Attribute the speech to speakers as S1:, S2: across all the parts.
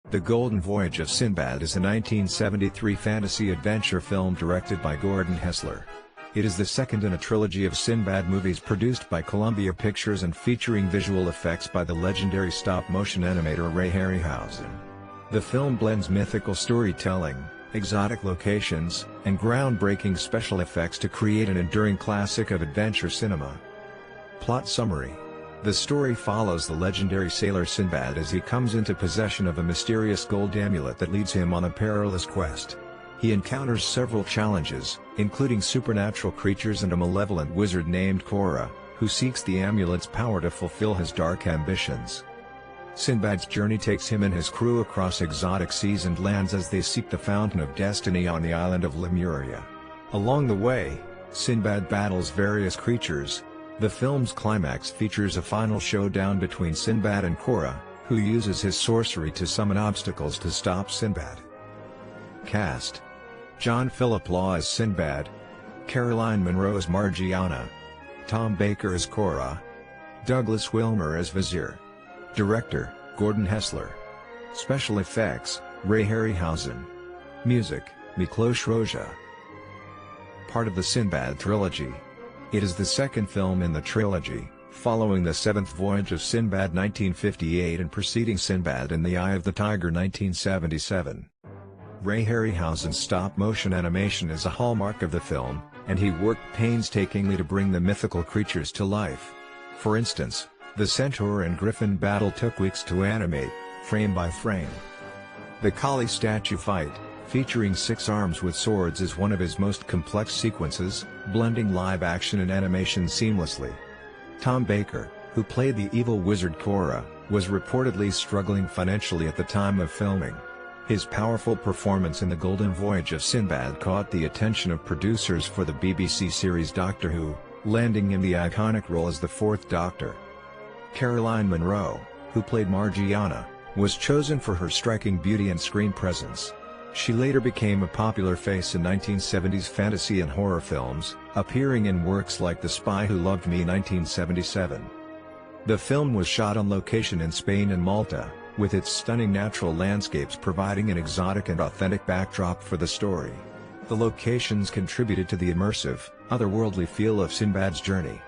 S1: The Golden Voyage of Sinbad is a 1973 fantasy-adventure film directed by Gordon Hessler. It is the second in a trilogy of Sinbad movies produced by Columbia Pictures and featuring visual effects by the legendary stop-motion animator Ray Harryhausen. The film blends mythical storytelling, exotic locations, and groundbreaking special effects to create an enduring classic of adventure cinema. Plot summary. The story follows the legendary sailor Sinbad as he comes into possession of a mysterious gold amulet that leads him on a perilous quest. He encounters several challenges, including supernatural creatures and a malevolent wizard named Korra, who seeks the amulet's power to fulfill his dark ambitions. Sinbad's journey takes him and his crew across exotic seas and lands as they seek the Fountain of Destiny on the island of Lemuria. Along the way, Sinbad battles various creatures. The film's climax features a final showdown between Sinbad and Korra, who uses his sorcery to summon obstacles to stop Sinbad. Cast: John Philip Law as Sinbad, Caroline Munro as Margiana, Tom Baker as Korra, Douglas Wilmer as Vizier. Director: Gordon Hessler. Special effects: Ray Harryhausen. Music: Miklos Rozsa. Part of the Sinbad trilogy. It is the second film in the trilogy, following the seventh Voyage of Sinbad 1958 and preceding Sinbad in the Eye of the Tiger 1977. Ray Harryhausen's stop-motion animation is a hallmark of the film, and he worked painstakingly to bring the mythical creatures to life. For instance, the centaur and griffin battle took weeks to animate, frame by frame. The Kali statue fight, featuring 6 arms with swords, is one of his most complex sequences, blending live action and animation seamlessly. Tom Baker, who played the evil wizard Korra, was reportedly struggling financially at the time of filming. His powerful performance in The Golden Voyage of Sinbad caught the attention of producers for the BBC series Doctor Who, landing him the iconic role as the Fourth Doctor. Caroline Munro, who played Margiana, was chosen for her striking beauty and screen presence. She later became a popular face in 1970s fantasy and horror films, appearing in works like The Spy Who Loved Me 1977. The film was shot on location in Spain and Malta, with its stunning natural landscapes providing an exotic and authentic backdrop for the story. The locations contributed to the immersive, otherworldly feel of Sinbad's journey.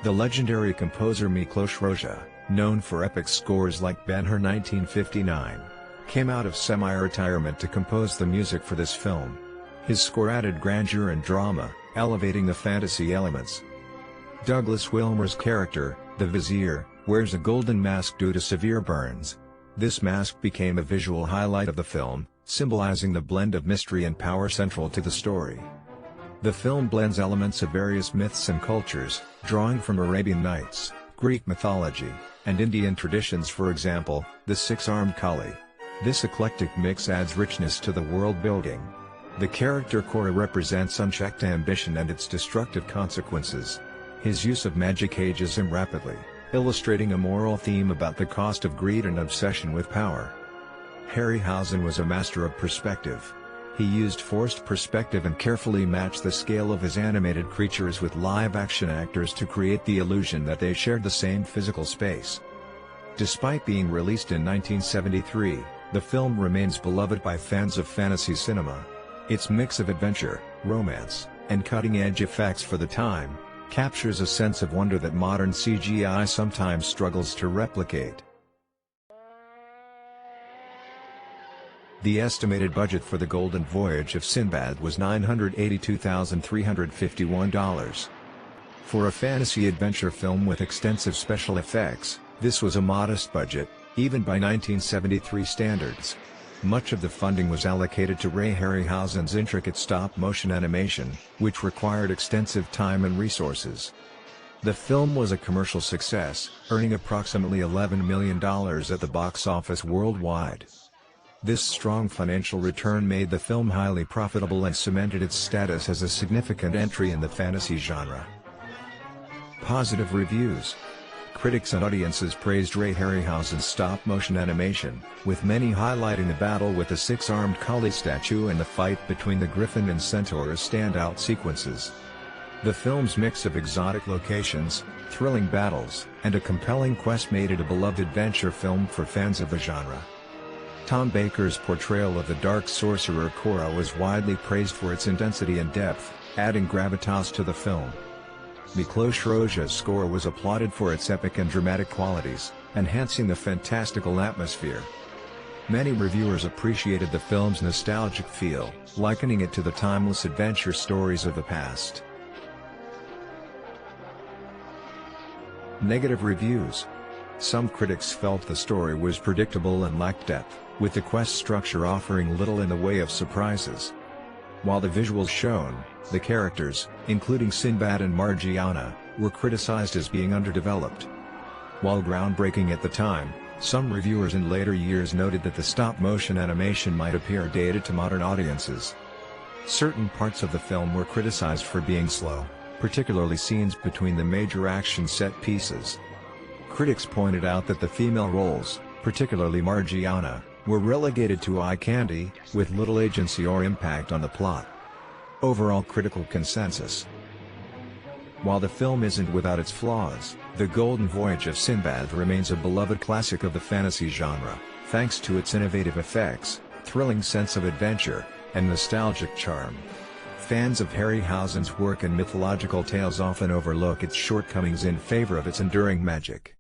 S1: The legendary composer Miklos Rozsa, known for epic scores like Ben-Hur 1959, came out of semi-retirement to compose the music for this film. His score added grandeur and drama, elevating the fantasy elements. Douglas Wilmer's character, the Vizier, wears a golden mask due to severe burns. This mask became a visual highlight of the film, symbolizing the blend of mystery and power central to the story. The film blends elements of various myths and cultures, drawing from Arabian Nights, Greek mythology, and Indian traditions, for example, the 6-armed Kali. This eclectic mix adds richness to the world building. The character Korra represents unchecked ambition and its destructive consequences. His use of magic ages him rapidly, illustrating a moral theme about the cost of greed and obsession with power. Harryhausen was a master of perspective. He used forced perspective and carefully matched the scale of his animated creatures with live-action actors to create the illusion that they shared the same physical space. Despite being released in 1973, the film remains beloved by fans of fantasy cinema. Its mix of adventure, romance, and cutting-edge effects for the time captures a sense of wonder that modern CGI sometimes struggles to replicate. The estimated budget for The Golden Voyage of Sinbad was $982,351. For a fantasy adventure film with extensive special effects, this was a modest budget, even by 1973 standards. Much of the funding was allocated to Ray Harryhausen's intricate stop-motion animation, which required extensive time and resources. The film was a commercial success, earning approximately $11 million at the box office worldwide. This strong financial return made the film highly profitable and cemented its status as a significant entry in the fantasy genre. Positive reviews. Critics and audiences praised Ray Harryhausen's stop-motion animation, with many highlighting the battle with the 6-armed Kali statue and the fight between the griffin and centaur as standout sequences. The film's mix of exotic locations, thrilling battles, and a compelling quest made it a beloved adventure film for fans of the genre. Tom Baker's portrayal of the dark sorcerer Korra was widely praised for its intensity and depth, adding gravitas to the film. Miklos Rozsa's score was applauded for its epic and dramatic qualities, enhancing the fantastical atmosphere. Many reviewers appreciated the film's nostalgic feel, likening it to the timeless adventure stories of the past. Negative reviews. Some critics felt the story was predictable and lacked depth, with the quest structure offering little in the way of surprises. While the visuals shown, the characters, including Sinbad and Margiana, were criticized as being underdeveloped. While groundbreaking at the time, some reviewers in later years noted that the stop-motion animation might appear dated to modern audiences. Certain parts of the film were criticized for being slow, particularly scenes between the major action set pieces. Critics pointed out that the female roles, particularly Margiana, were relegated to eye candy, with little agency or impact on the plot. Overall critical consensus. While the film isn't without its flaws, The Golden Voyage of Sinbad remains a beloved classic of the fantasy genre, thanks to its innovative effects, thrilling sense of adventure, and nostalgic charm. Fans of Harryhausen's work and mythological tales often overlook its shortcomings in favor of its enduring magic.